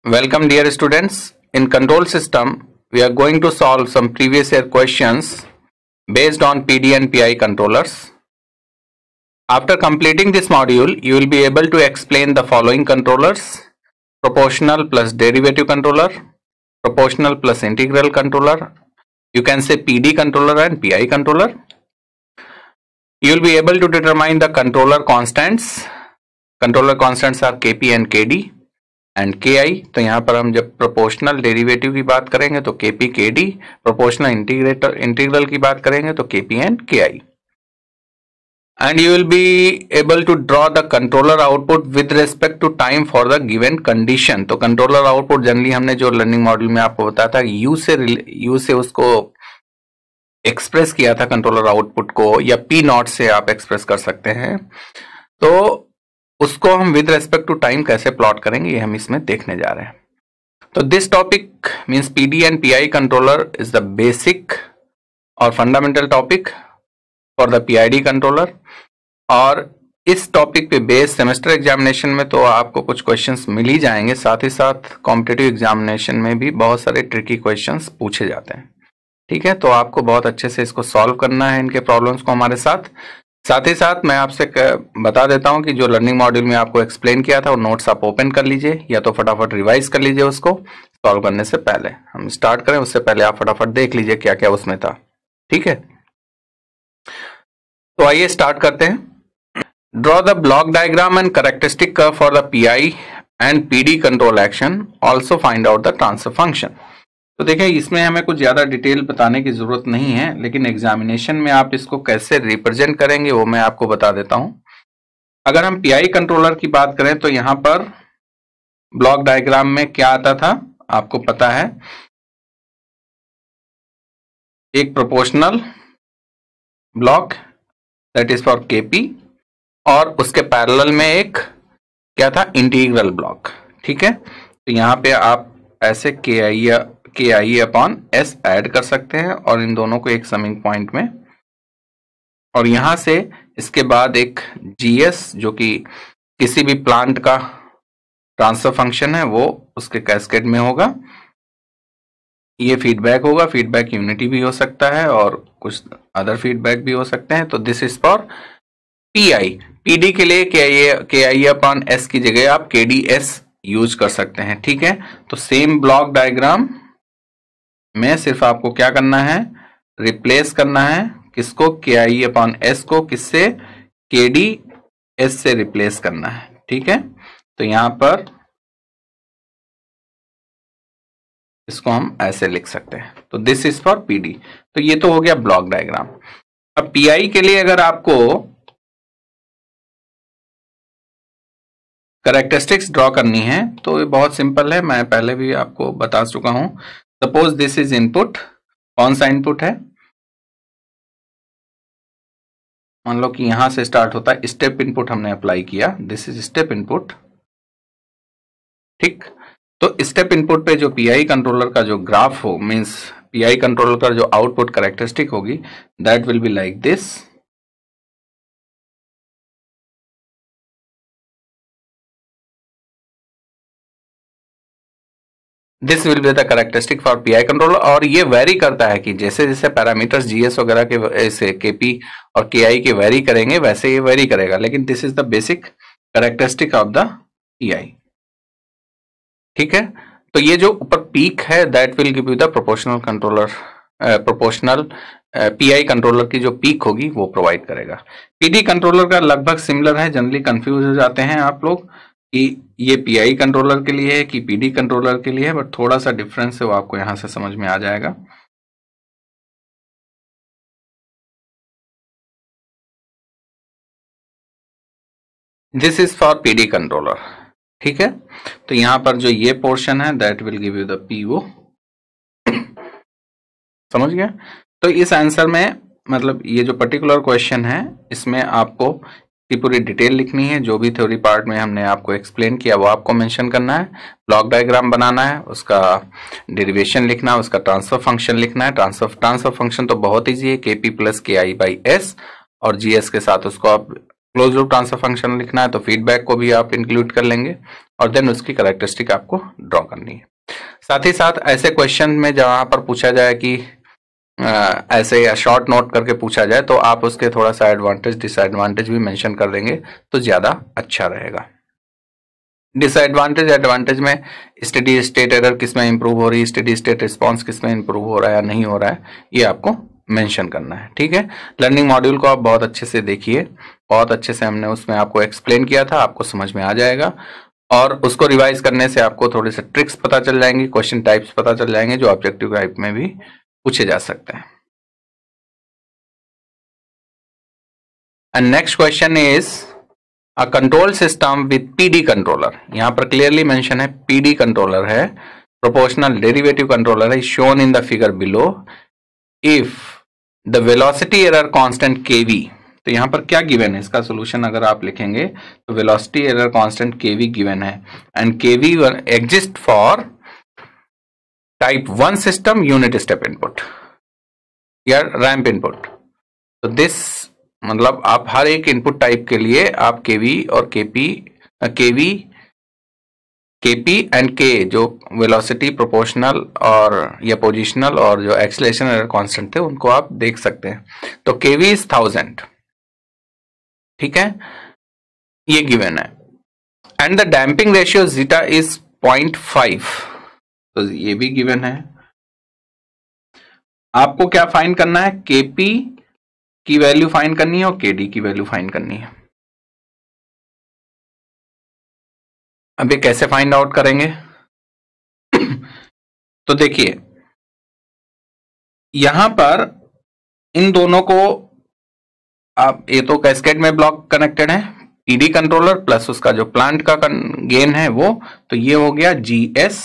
Welcome dear students. In control system, we are going to solve some previous year questions based on PD and PI controllers. After completing this module, you will be able to explain the following controllers: proportional plus derivative controller, proportional plus integral controller, you can say PD controller and PI controller. You will be able to determine the controller constants. Controller constants are KP and KD and K आई. तो यहाँ पर हम जब proportional derivative की बात करेंगे तो KP के डी, प्रोपोर्शनल इंटीग्रल की बात करेंगे तो KP and K I. And you will be able to draw the controller output with respect to time for the given condition. तो कंट्रोलर आउटपुट जनरली हमने जो लर्निंग मॉड्यूल में आपको बताया था यू से उसको एक्सप्रेस किया था कंट्रोलर आउटपुट को, या पी नॉट से आप एक्सप्रेस कर सकते हैं. तो उसको हम विद रेस्पेक्ट टू टाइम कैसे प्लॉट करेंगे ये हम इसमें देखने जा रहे हैं. तो this topic means PD and PI controller is the basic और fundamental topic for the PID controller. और इस टॉपिक पे बेस्ड सेमेस्टर एग्जामिनेशन में तो आपको कुछ क्वेश्चंस मिल ही जाएंगे, साथ ही साथ कॉम्पिटिटिव एग्जामिनेशन में भी बहुत सारे ट्रिकी क्वेश्चंस पूछे जाते हैं. ठीक है, तो आपको बहुत अच्छे से इसको सॉल्व करना है, इनके प्रॉब्लम्स को हमारे साथ. साथ ही साथ मैं आपसे बता देता हूं कि जो लर्निंग मॉड्यूल में आपको एक्सप्लेन किया था वो नोट्स आप ओपन कर लीजिए या तो फटाफट रिवाइज कर लीजिए उसको सॉल्व करने से पहले. हम स्टार्ट करें उससे पहले आप फटाफट देख लीजिए क्या क्या उसमें था. ठीक है, तो आइए स्टार्ट करते हैं. Draw the block diagram and characteristic curve for the pi and PD control action, also find out the transfer function. तो देखिए इसमें हमें कुछ ज्यादा डिटेल बताने की जरूरत नहीं है, लेकिन एग्जामिनेशन में आप इसको कैसे रिप्रेजेंट करेंगे वो मैं आपको बता देता हूं. अगर हम पीआई कंट्रोलर की बात करें तो यहां पर ब्लॉक डायग्राम में क्या आता था आपको पता है. एक proportional block that is for KP और उसके पैरेलल में एक क्या था इंटीग्रल ब्लॉक. ठीक है, तो यहां पे आप ऐसे के आई अपॉन एस ऐड कर सकते हैं और इन दोनों को एक समिंग पॉइंट में, और यहां से इसके बाद एक जीएस जो कि किसी भी प्लांट का ट्रांसफर फंक्शन है वो उसके कैस्केड में होगा. ये फीडबैक होगा, फीडबैक यूनिटी भी हो सकता है और कुछ अदर फीडबैक भी हो सकते हैं. तो this is for pi. PD के लिए के आई अपॉन एस की जगह आप के डी एस यूज कर सकते हैं. ठीक है, तो सेम ब्लॉक डायग्राम में सिर्फ आपको क्या करना है, रिप्लेस करना है किसको, के आई अपॉन एस को किससे, के डी एस से रिप्लेस करना है. ठीक है, तो यहां पर इसको हम ऐसे लिख सकते हैं. तो दिस इज फॉर पीडी. तो ये तो हो गया ब्लॉक डायग्राम. अब पीआई के लिए अगर आपको कैरेक्टरिस्टिक्स ड्रॉ करनी है तो ये बहुत सिंपल है, मैं पहले भी आपको बता चुका हूं. Suppose this is input. कौन सा इनपुट है, मान लो कि यहां से स्टार्ट होता है, स्टेप इनपुट हमने अप्लाई किया, दिस इज स्टेप इनपुट. ठीक, तो स्टेप इनपुट पे जो पीआई कंट्रोलर का जो ग्राफ हो, मींस पीआई कंट्रोलर का जो आउटपुट कैरेक्टरिस्टिक होगी that will be like this. This will be the characteristic for pi controller. और ये वेरी करता है कि जैसे जैसे पैरामीटर्स जीएस वगैरह के ऐसे केपी और केआई के वेरी करेंगे वैसे ये वेरी करेगा, लेकिन this is the basic characteristic of the pi. ठीक है, तो ये जो ऊपर पीक है that will give you the proportional controller, proportional pi controller की जो पीक होगी वो प्रोवाइड करेगा. पीडी कंट्रोलर का लगभग सिमिलर है, जनरली कंफ्यूज हो जाते हैं आप लोग कि ये पीआई कंट्रोलर के लिए है कि पीडी कंट्रोलर के लिए है, बट थोड़ा सा डिफरेंस है वो आपको यहां से समझ में आ जाएगा. This is for PD controller. ठीक है, तो यहां पर जो ये पोर्शन है that will give you the PO. समझ गया. तो इस आंसर में मतलब ये जो पर्टिकुलर क्वेश्चन है इसमें आपको की पूरी डिटेल लिखनी है. जो भी थ्योरी पार्ट में हमने आपको एक्सप्लेन किया वो आपको मेंशन करना है, ब्लॉक डायग्राम बनाना है, उसका डेरिवेशन लिखना है, उसका ट्रांसफर फंक्शन लिखना है. ट्रांसफर फंक्शन तो बहुत ईजी है, केपी प्लस के आई बाई एस, और जीएस के साथ उसको आप क्लोज लूप ट्रांसफर फंक्शन लिखना है तो फीडबैक को भी आप इंक्लूड कर लेंगे और देन उसकी कैरेक्टरिस्टिक आपको ड्रॉ करनी है। साथ ही साथ ऐसे क्वेश्चन में जहां पर पूछा जाए कि ऐसे या शॉर्ट नोट करके पूछा जाए तो आप उसके थोड़ा सा एडवांटेज डिसएडवांटेज भी मेंशन कर देंगे तो ज्यादा अच्छा रहेगा। डिसएडवांटेज एडवांटेज में स्टेडी स्टेट एरर किस में इंप्रूव हो रही है, स्टेडी स्टेट रिस्पांस किस में इंप्रूव हो रहा है या नहीं हो रहा है, ये आपको मेंशन करना है। ठीक है, लर्निंग मॉड्यूल को आप बहुत अच्छे से देखिए, बहुत अच्छे से हमने उसमें आपको एक्सप्लेन किया था, आपको समझ में आ जाएगा और उसको रिवाइज करने से आपको थोड़े से ट्रिक्स पता चल जाएंगे, क्वेश्चन टाइप्स पता चल जाएंगे जो ऑब्जेक्टिव टाइप में भी पूछे जा सकते हैं। And next question is a control system with PD controller. यहां पर क्लियरली मेंशन है पीडी कंट्रोलर है, प्रोपोर्शनल डेरिवेटिव कंट्रोलर है, shown in the figure below. If the velocity error constant KV, तो यहां पर क्या गिवन है, इसका सोल्यूशन अगर आप लिखेंगे तो velocity error constant KV given है and KV exist for type 1 system unit step input या रैंप इनपुट। तो दिस मतलब आप हर एक इनपुट टाइप के लिए आप केवी और केवी एंड के जो वेलोसिटी प्रोपोर्शनल और या पोजिशनल और जो एक्सेलरेशन एरर कांस्टेंट थे उनको आप देख सकते हैं। तो केवी इज 1000, ठीक है, ये गिवन है and the damping ratio zeta is 0.5, तो ये भी गिवन है। आपको क्या फाइंड करना है, केपी की वैल्यू फाइंड करनी है और केडी की वैल्यू फाइंड करनी है। अब ये कैसे फाइंड आउट करेंगे तो देखिए यहां पर इन दोनों को आप, ये तो कैस्केड में ब्लॉक कनेक्टेड है, पीडी कंट्रोलर प्लस उसका जो प्लांट का गेन है वो, तो ये हो गया जीएस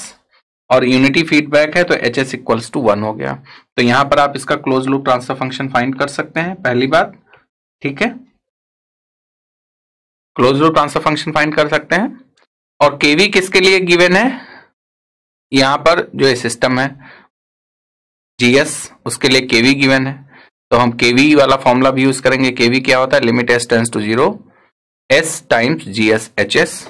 और यूनिटी फीडबैक है तो एच एस इक्वल्स टू 1 हो गया। तो यहां पर आप इसका close loop transfer function find कर सकते हैं, पहली बात, ठीक है, close loop transfer function find कर सकते हैं। और केवी किसके लिए गिवन है, यहां पर जो ये सिस्टम है जीएस उसके लिए केवी गिवन है, तो हम केवी वाला फॉर्मूला भी यूज करेंगे। केवी क्या होता है, limit S tends to 0 S times GS H S,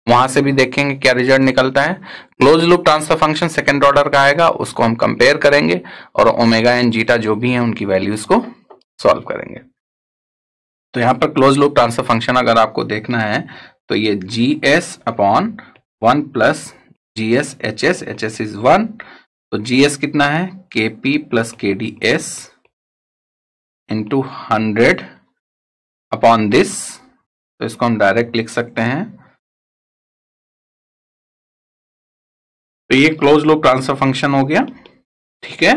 वहां से भी देखेंगे क्या रिजल्ट निकलता है। Close loop transfer function second order का आएगा, उसको हम कंपेयर करेंगे और ओमेगा एंड जीटा जो भी है उनकी वैल्यूज को सॉल्व करेंगे। तो यहां पर क्लोज लूप ट्रांसफर फंक्शन अगर आपको देखना है तो ये G S upon 1 plus ji S H S is 1, तो जी एस कितना है, के P plus K D S into 100 upon this, तो इसको हम डायरेक्ट लिख सकते हैं। तो ये क्लोज लूप ट्रांसफर फंक्शन हो गया, ठीक है।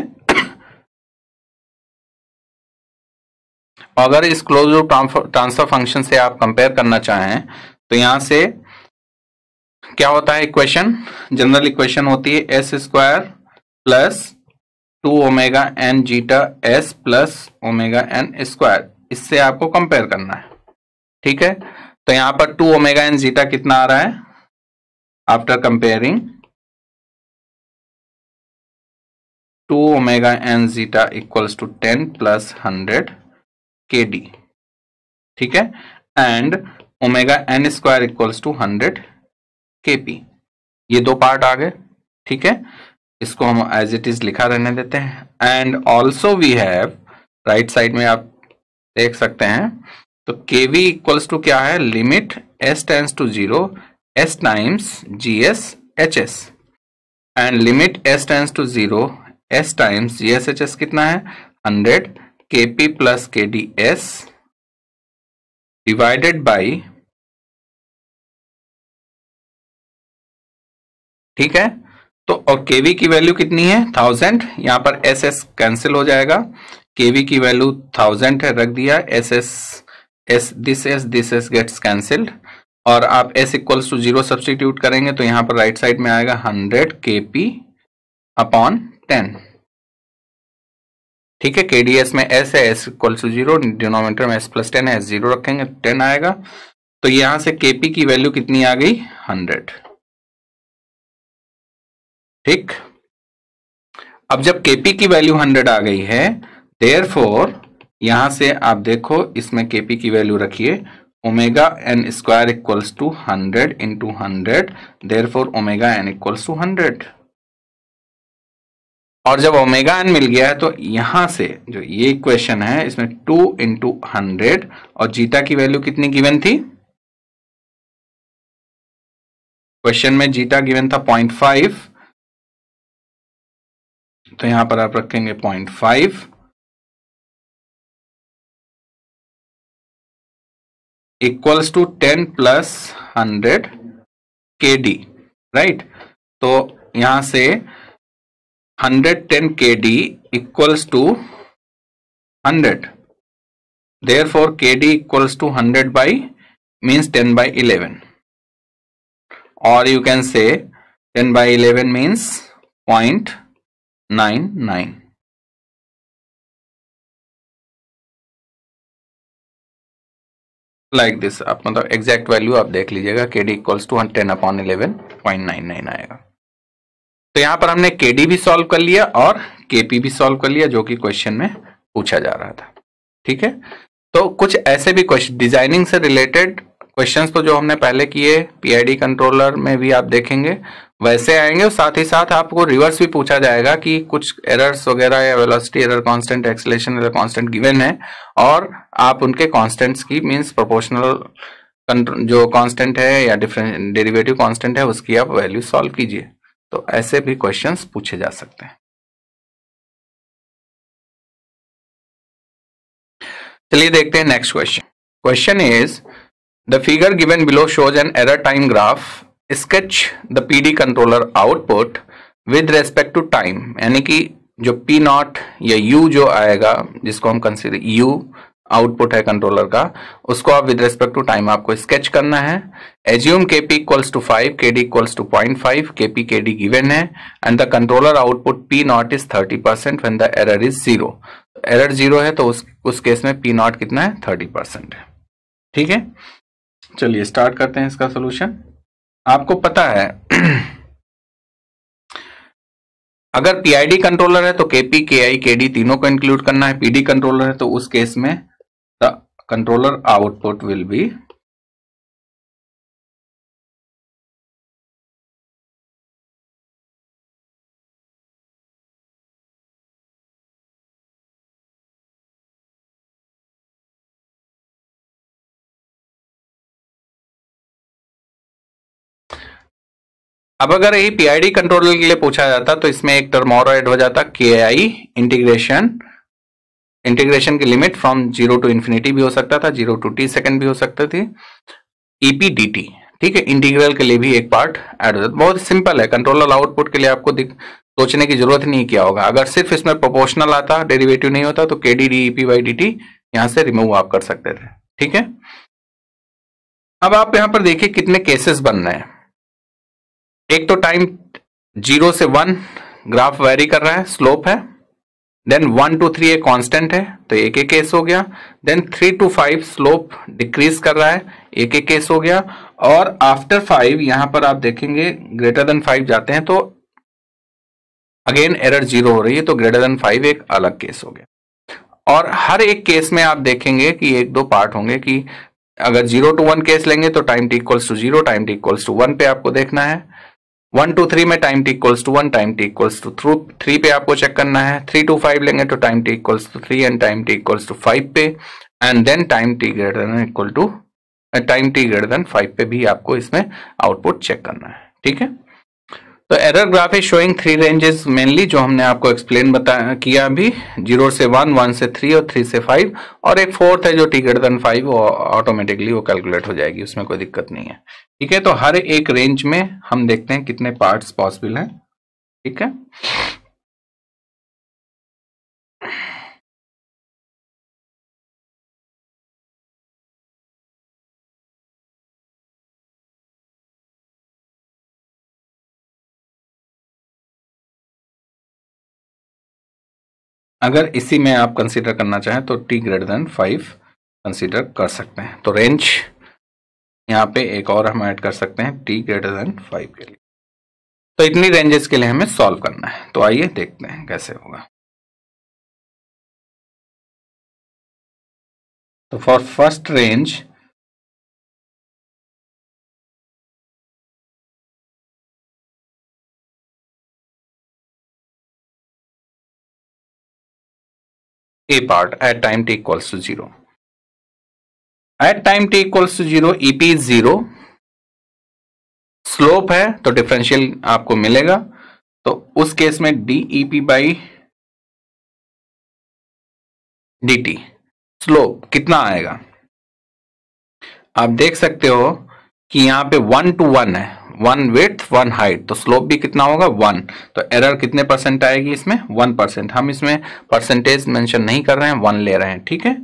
अगर इस क्लोज लूप ट्रांसफर फंक्शन से आप कंपेयर करना चाहें तो यहां से क्या होता है, इक्वेशन, जनरल इक्वेशन होती है S square plus 2 omega N zeta S plus omega N square, इससे आपको कंपेयर करना है, ठीक है। तो यहां पर 2 ओमेगा एन जीटा कितना आ रहा है, after comparing 2 omega N zeta equals to 10 plus 100 K D, ठीक है, and omega N square equals to 100 K P, ये दो पार्ट आ गए, ठीक है। इसको हम एज इट इज लिखा रहने देते हैं and also we have, right side में आप देख सकते हैं, तो के वी इक्वल्स टू क्या है, limit S tens to 0 S times G S H S and limit S tens to 0 S times G S H S कितना है 100 K P plus K D S divided by, ठीक है। तो और केवी की value कितनी है 1000, यहां पर एस एस कैंसिल हो जाएगा, केवी की वैल्यू 1000 है, रख दिया, S S this S gets cancelled और आप एस इक्वल्स टू 0 सब्सटीट्यूट करेंगे तो यहां पर राइट साइड में आएगा 100 के पी अपॉन 10, ठीक है। केडीएस में एस है, एस इक्वल्स टू 0, डिनोमिनेटर में एस प्लस 10 है, एस 0 रखेंगे 10 आएगा, तो यहां से केपी की वैल्यू कितनी आ गई 100, ठीक। अब जब केपी की वैल्यू 100 आ गई है, देयरफॉर यहां से आप देखो इसमें Kp की वैल्यू रखिए, omega N square equals to 100 into 100, therefore omega N equals to 100। और जब ओमेगा एन मिल गया है तो यहां से जो ये इक्वेशन है इसमें 2 इंटू 100 और जीटा की वैल्यू कितनी गिवन थी, क्वेश्चन में जीटा गिवन था 0.5, तो यहां पर आप रखेंगे 0.5 equals to 10 plus 100 KD, right. तो यहां से 110 KD equals to 100, therefore KD equals to 100 by means 10 by 11, or you can say 10 by 11 means 0.99, like this। आप मतलब एग्जैक्ट वैल्यू आप देख लीजिएगा, KD इक्वल्स टू 10/11 0.99 आएगा। तो यहां पर हमने KD भी सॉल्व कर लिया और KP भी सॉल्व कर लिया, जो कि क्वेश्चन में पूछा जा रहा था। ठीक है, तो कुछ ऐसे भी क्वेश्चन डिजाइनिंग से रिलेटेड क्वेश्चंस तो जो हमने पहले किए PID कंट्रोलर में भी आप देखेंगे वैसे आएंगे, और साथ ही साथ आपको रिवर्स भी पूछा जाएगा कि कुछ एरर्स वगैरह या velocity error constant, acceleration error constant given है और आप उनके कांस्टेंट्स की मींस प्रोपोर्शनल जो कांस्टेंट है या डिफरेंट डेरिवेटिव कांस्टेंट है उसकी आप वैल्यू सॉल्व कीजिए। तो ऐसे भी क्वेश्चंस पूछे जा सकते हैं। चलिए देखते हैं next question. Question is the figure given below shows an error time graph, sketch the PD controller output with respect to time, यानी कि जो P नॉट या U जो आएगा जिसको हम कंसीडर U आउटपुट है कंट्रोलर का, उसको आप विद रेस्पेक्ट टू टाइम आपको स्केच करना है। Assume KP equals to 5, KD equals to 0.5, KP KD given है and the controller output P naught is 30% when the error is 0। Error 0 है तो उस केस में P नॉट कितना है, 30% है। ठीक है, चलिए स्टार्ट करते हैं इसका सोल्यूशन। आपको पता है अगर PID कंट्रोलर है तो KP, KI, KD तीनों को इंक्लूड करना है। PD कंट्रोलर है तो उस केस में the controller output will be अब अगर यही PID कंट्रोलर के लिए पूछा जाता तो इसमें एक टर्म और ऐड हो जाता, KI इंटीग्रेशन की लिमिट फ्रॉम 0 टू इंफिनिटी भी हो सकता था, 0 टू t सेकंड भी हो सकता थी, EPDT। ठीक है, इंटीग्रल के लिए भी एक पार्ट ऐड हो जाता। बहुत सिंपल है, कंट्रोलर आउटपुट के लिए आपको सोचने की जरूरत नहीं क्या होगा। अगर सिर्फ इसमें प्रोपोर्शनल आता, डेरिवेटिव नहीं होता, तो KD dEP/dt यहां से रिमूव आप कर सकते थे। ठीक है, अब आप यहां पर देखिए कितने केसेस बन रहे हैं। एक तो टाइम 0 से 1 ग्राफ वेरी कर रहा है, स्लोप है। देन 1 to 3 एक कांस्टेंट है, तो एक एक केस हो गया। देन 3 to 5 स्लोप डिक्रीज कर रहा है, एक एक केस हो गया। और आफ्टर 5 यहां पर आप देखेंगे ग्रेटर देन 5 जाते हैं तो अगेन एरर 0 हो रही है, तो ग्रेटर देन 5 एक अलग केस हो गया। और हर एक केस में आप देखेंगे कि एक दो पार्ट होंगे कि अगर 0 to 1 केस लेंगे तो time t equals to 0, time t equals to 1 पे आपको देखना है। 1 to 3 में time t equals to 1, time t equals to 3 पे आपको चेक करना है। 3 to 5 लेंगे तो time t equals to 3 and time t equals to 5 पे, and then time t greater than equal to time t greater than 5 पे भी आपको इसमें आउटपुट चेक करना है। ठीक है, तो error graph is showing 3 ranges mainly, जो हमने आपको एक्सप्लेन किया अभी, 0 से 1, 1 से 3 और 3 से 5, और एक फोर्थ है जो t ग्रेटर देन 5, वो ऑटोमेटिकली वो कैलकुलेट हो जाएगी, उसमें कोई दिक्कत नहीं है। ठीक है, तो हर एक रेंज में हम देखते हैं कितने पार्ट्स पॉसिबल हैं। ठीक है, अगर इसी में आप कंसीडर करना चाहें तो t ग्रेटर देन 5 कंसीडर कर सकते हैं। तो रेंज यहाँ पे एक और हम ऐड कर सकते हैं t ग्रेटर देन 5 के लिए। तो इतनी रेंजेस के लिए हमें सॉल्व करना है, तो आइए देखते हैं कैसे होगा। तो for first range A part at time t equals to 0. At time t equals to 0, EP is 0. Slope है तो डिफरेंशियल आपको मिलेगा, तो उस केस में DEP बाई DT स्लोप कितना आएगा? आप देख सकते हो कि यहां पे 1 to 1 है, 1 विड्थ 1 हाइट, तो स्लोप भी कितना होगा 1। तो एरर कितने परसेंट आएगी इसमें? 1%। हम इसमें परसेंटेज मेंशन नहीं कर रहे हैं, 1 ले रहे हैं, ठीक है।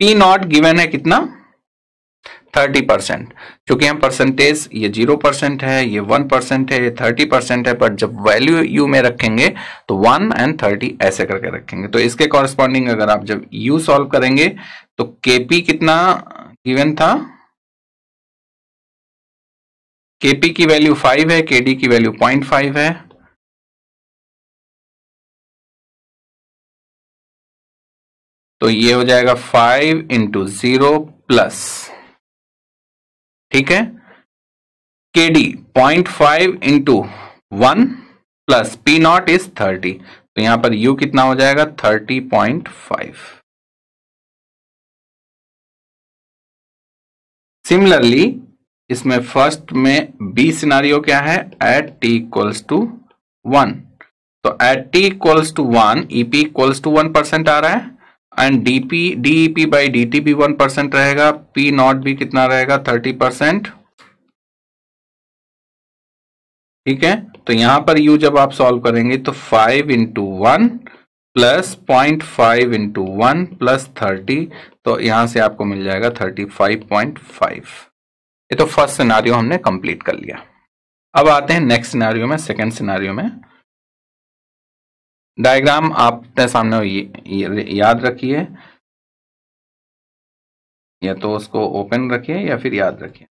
P नॉट गिवन है कितना? 30%। क्योंकि हम परसेंटेज, ये 0% है, ये 1% है, ये 30% है, पर जब वैल्यू u में रखेंगे तो 1 और 30 ऐसे करके रखेंगे। तो इसके कॉरस्पॉन्डिंग अगर आप जब u सॉल्व करेंगे तो Kp कितना गिवन था? Kp की वैल्यू 5 है, Kd की वैल्यू 0.5 है। तो ये हो जाएगा 5 इंटू 0 प्लस, ठीक है, Kd 0.5 into 1 plus P naught is 30, तो यहां पर U कितना हो जाएगा? 30.5। सिमिलरली इसमें फर्स्ट में B सिनारियो क्या है? एट t इक्वल्स टू 1, तो at t equals to 1 EP equals to 1% आ रहा है, एंड DEP बाई DT भी 1% रहेगा, P नॉट भी कितना रहेगा? 30%, ठीक है। तो यहां पर U जब आप सॉल्व करेंगे तो 5 इंटू 1 प्लस 0.5 इंटू 1 प्लस 30, तो यहां से आपको मिल जाएगा 35.5। ये तो फर्स्ट सिनारियो हमने कंप्लीट कर लिया। अब आते हैं नेक्स्ट सिनारियो में, सेकेंड सिनारियो में। डायग्राम आप अपने सामने याद रखिए, या तो उसको ओपन रखिए या फिर याद रखिए।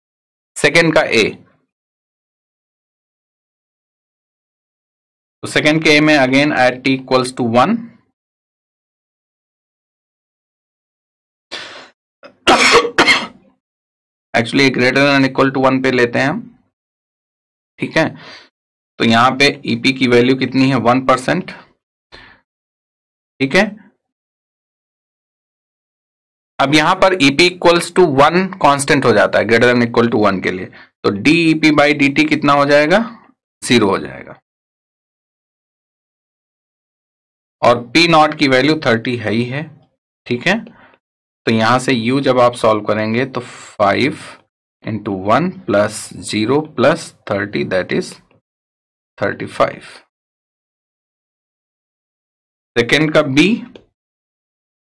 सेकेंड का ए, तो सेकेंड के ए में again at t equals to 1, actually greater than equal to 1 पे लेते हैं हम, ठीक है। तो यहां पे EP की वैल्यू कितनी है? 1%, ठीक है। अब यहां पर EP इक्वल्स टू 1 कांस्टेंट हो जाता है ग्रेटर देन इक्वल टू 1 के लिए, तो DEP बाई DT कितना हो जाएगा? 0 हो जाएगा, और P नॉट की वैल्यू 30 है ही है, ठीक है। तो यहां से U जब आप सॉल्व करेंगे तो 5 into 1 plus 0 plus 30 that is 35। Second का B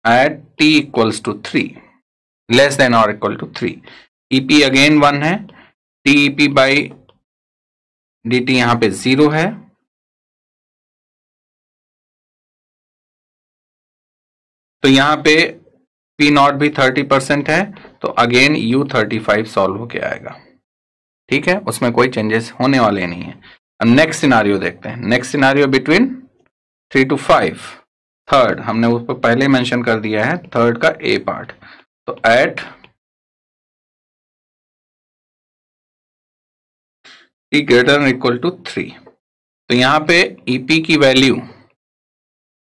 at t equals to 3 less than और इक्वल टू 3, EP अगेन 1 है, DEP बाई DT यहां पे 0 है, तो यहां पे P नॉट भी 30% है, तो अगेन U 35 सॉल्व होके आएगा, ठीक है। उसमें कोई चेंजेस होने वाले नहीं है। अब नेक्स्ट सिनारियो देखते हैं। Next scenario between 3 to 5, third हमने उस पर पहले मेंशन कर दिया है, थर्ड का ए पार्ट। तो at t greater than equal to 3, तो यहां पे EP की value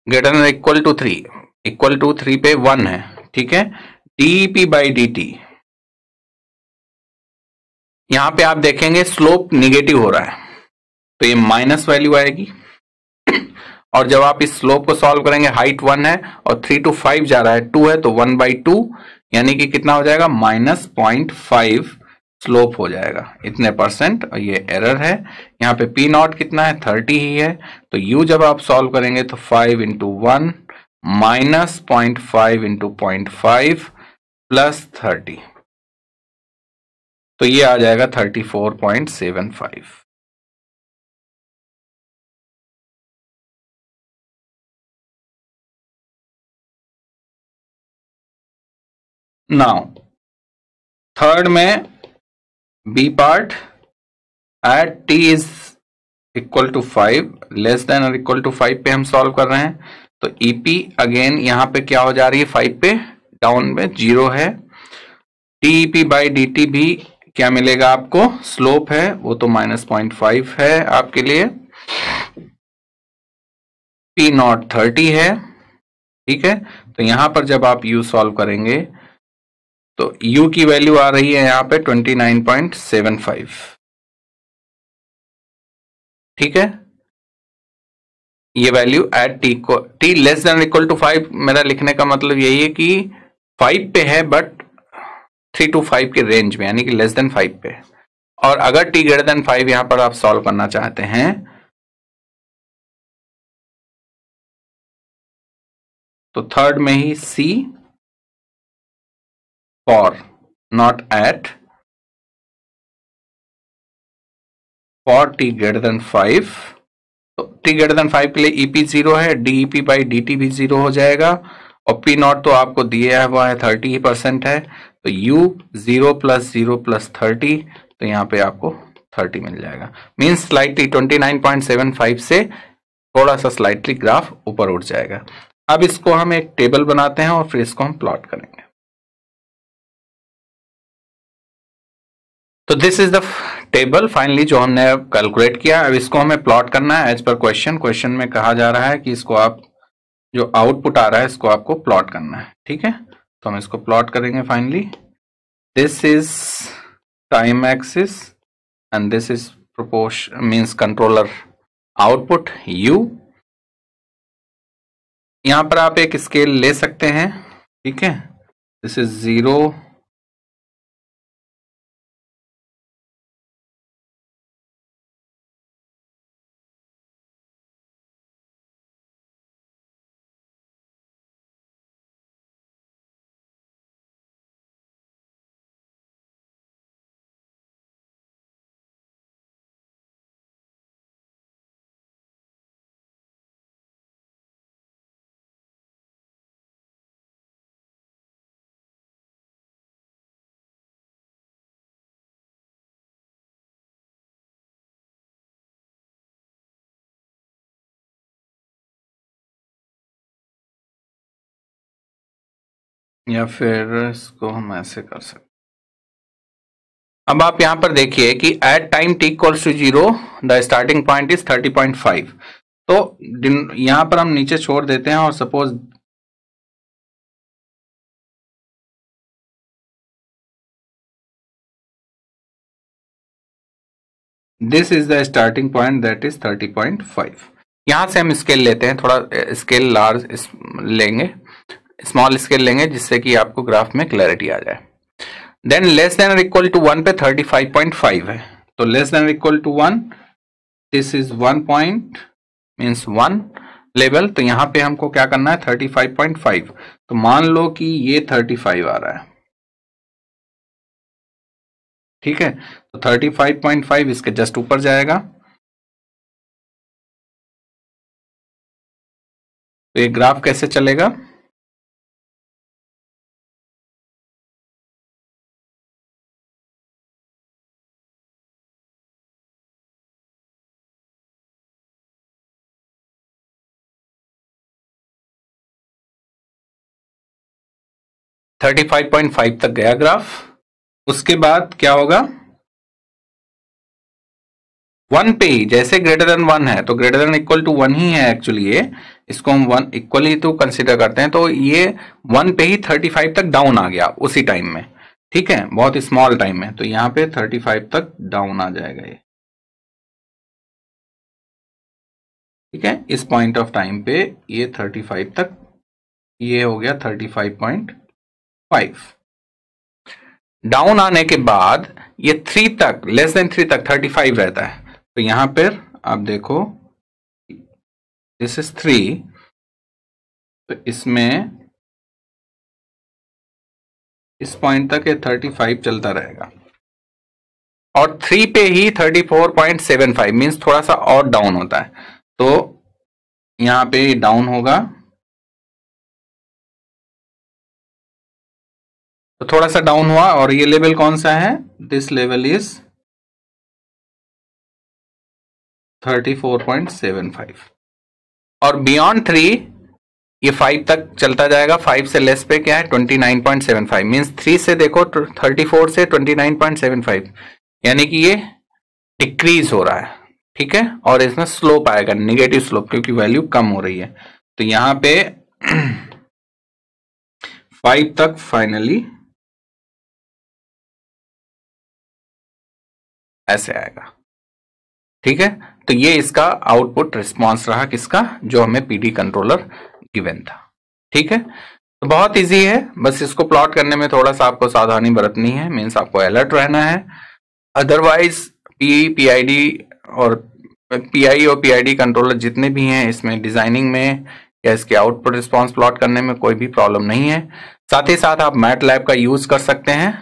greater than equal to 3, equal to 3 पे 1 है, ठीक है। DEP बाई DT, यहां पे आप देखेंगे स्लोप निगेटिव हो रहा है, तो ये माइनस वैल्यू आएगी। और जब आप इस स्लोप को सॉल्व करेंगे, हाइट 1 है और 3 to 5 जा रहा है, 2 है, तो 1/2 यानी कि कितना हो जाएगा? माइनस 0.5 स्लोप हो जाएगा, इतने %। और ये एरर है। यहाँ पे P नॉट कितना है? 30 ही है। तो U जब आप सॉल्व करेंगे तो 5 इंटू 1 माइनस 0.5 इंटू 0.5 प्लस 30, तो ये आ जाएगा 34.75। नाउ थर्ड में B part at t is equal to 5 less than और इक्वल टू 5 पे हम सॉल्व कर रहे हैं। तो EP अगेन यहां पे क्या हो जा रही है? 5 पे डाउन में 0 है। DEP बाई DT भी क्या मिलेगा आपको, स्लोप है, वो तो -0.5 है आपके लिए। P नॉट 30 है, ठीक है। तो यहां पर जब आप U सॉल्व करेंगे तो U की वैल्यू आ रही है यहां पे 29.75, ठीक है। ये value at T less than equal to 5, मेरा लिखने का मतलब यही है कि 5 पे है बट 3 to 5 के रेंज में, यानी कि लेस देन 5 पे। और अगर T ग्रेटर देन 5 यहां पर आप सॉल्व करना चाहते हैं तो थर्ड में ही C for not at for T greater than 5, तो T ग्रेटर देन 5 के लिए EP 0 है, DEP बाई DT भी 0 हो जाएगा, और P नॉट तो आपको दिया हुआ है 30% है, तो U 0 + 0 + 30, तो यहाँ पे आपको 30 मिल जाएगा। मीन्स स्लाइटली 29.75 से थोड़ा सा स्लाइटली ग्राफ ऊपर उठ जाएगा। अब इसको हम एक टेबल बनाते हैं और फिर इसको हम प्लॉट करेंगे। तो this is the table finally जो हमने कैलकुलेट किया। अब इसको हमें प्लॉट करना है एज पर क्वेश्चन में कहा जा रहा है कि इसको आप जो आउटपुट आ रहा है इसको आपको प्लॉट करना है, ठीक है। तो हम इसको प्लॉट करेंगे finally. This is time axis and this is proportion means controller output U। यहां पर आप एक स्केल ले सकते हैं, ठीक है। दिस इज 0, या फिर इसको हम ऐसे कर सकते। अब आप यहां पर देखिए कि at time T equals to 0 the starting point is 30.5। तो यहां पर हम नीचे छोड़ देते हैं और suppose this is the starting point that is 30.5। यहां से हम स्केल लेते हैं, थोड़ा स्केल लार्ज लेंगे, स्मॉल स्केल लेंगे जिससे कि आपको ग्राफ में क्लैरिटी आ जाए। देन लेस देन और इक्वल टू 1 पे 35.5 है, तो लेस देन और equal to 1, this is 1 point means 1 level. तो यहां पे हमको क्या करना है 35.5, तो मान लो कि ये 35 आ रहा है, ठीक है। तो 35.5 इसके जस्ट ऊपर जाएगा, तो ये ग्राफ कैसे चलेगा, थर्टी 35.5 तक गया ग्राफ। उसके बाद क्या होगा, 1 पे ही, जैसे ग्रेटर देन 1 है तो ग्रेटर देन इक्वल टू 1 ही है एक्चुअली, ये इसको हम 1 इक्वली तो कंसीडर करते हैं, तो ये 1 पे ही 35 तक डाउन आ गया उसी टाइम में, ठीक है, बहुत स्मॉल टाइम में। तो यहाँ पे 35 तक डाउन आ जाएगा ये, ठीक है। इस पॉइंट ऑफ टाइम पे ये 35 तक, ये हो गया 35.5। डाउन आने के बाद ये 3 तक, लेस देन 3 तक 35 रहता है, तो यहां पर आप देखो दिस इज 3, तो इसमें इस पॉइंट तक ये 35 चलता रहेगा, और 3 पे ही 34.75 मीन्स थोड़ा सा और डाउन होता है, तो यहां पे डाउन होगा, तो थोड़ा सा डाउन हुआ। और ये लेवल कौन सा है, दिस लेवल इज 34.75, और बियॉन्ड 3 ये 5 तक चलता जाएगा, 5 से लेस पे क्या है 29.75, मीन्स 3 से देखो 34 से 29.75, यानी कि ये डिक्रीज हो रहा है, ठीक है। और इसमें स्लोप आएगा, निगेटिव स्लोप, क्योंकि वैल्यू कम हो रही है। तो यहां पे 5 तक फाइनली ऐसे आएगा, ठीक है। तो ये इसका आउटपुट रिस्पॉन्स रहा, किसका, जो हमें पीडी कंट्रोलर गिवन था, ठीक है। तो बहुत इजी है, बस इसको प्लॉट करने में थोड़ा सा आपको सावधानी बरतनी है, मीन्स आपको अलर्ट रहना है। अदरवाइज पीआईडी और पीआई और पीआईडी कंट्रोलर जितने भी हैं, इसमें डिजाइनिंग में या इसके आउटपुट रिस्पॉन्स प्लॉट करने में कोई भी प्रॉब्लम नहीं है। साथ ही साथ आप मैटलैब का यूज कर सकते हैं,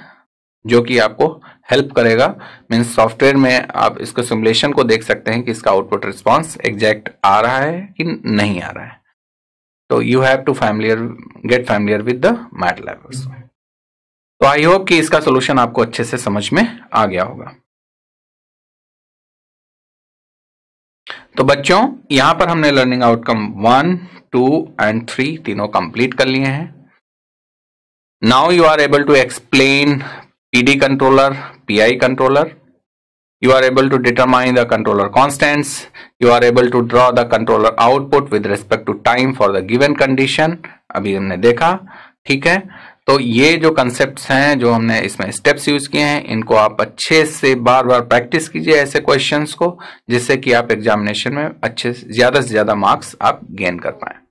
जो कि आपको हेल्प करेगा, मीन्स सॉफ्टवेयर में आप इसको सिमुलेशन को देख सकते हैं कि इसका आउटपुट रिस्पॉन्स एग्जैक्ट आ रहा है कि नहीं आ रहा है। तो you have to get familiar with the MATLAB. तो आई होप कि इसका सोल्यूशन आपको अच्छे से समझ में आ गया होगा। तो बच्चों, यहां पर हमने लर्निंग आउटकम 1, 2 एंड 3 तीनों कंप्लीट कर लिए हैं। Now you are able to explain PD controller, PI controller. You are able to determine the controller constants. You are able to draw the controller output with respect to time for the given condition. अभी हमने देखा, ठीक है। तो ये जो concepts हैं, जो हमने इसमें स्टेप्स यूज किए हैं, इनको आप अच्छे से बार बार प्रैक्टिस कीजिए ऐसे क्वेश्चंस को, जिससे कि आप एग्जामिनेशन में अच्छे से ज्यादा मार्क्स आप गेन कर पाए।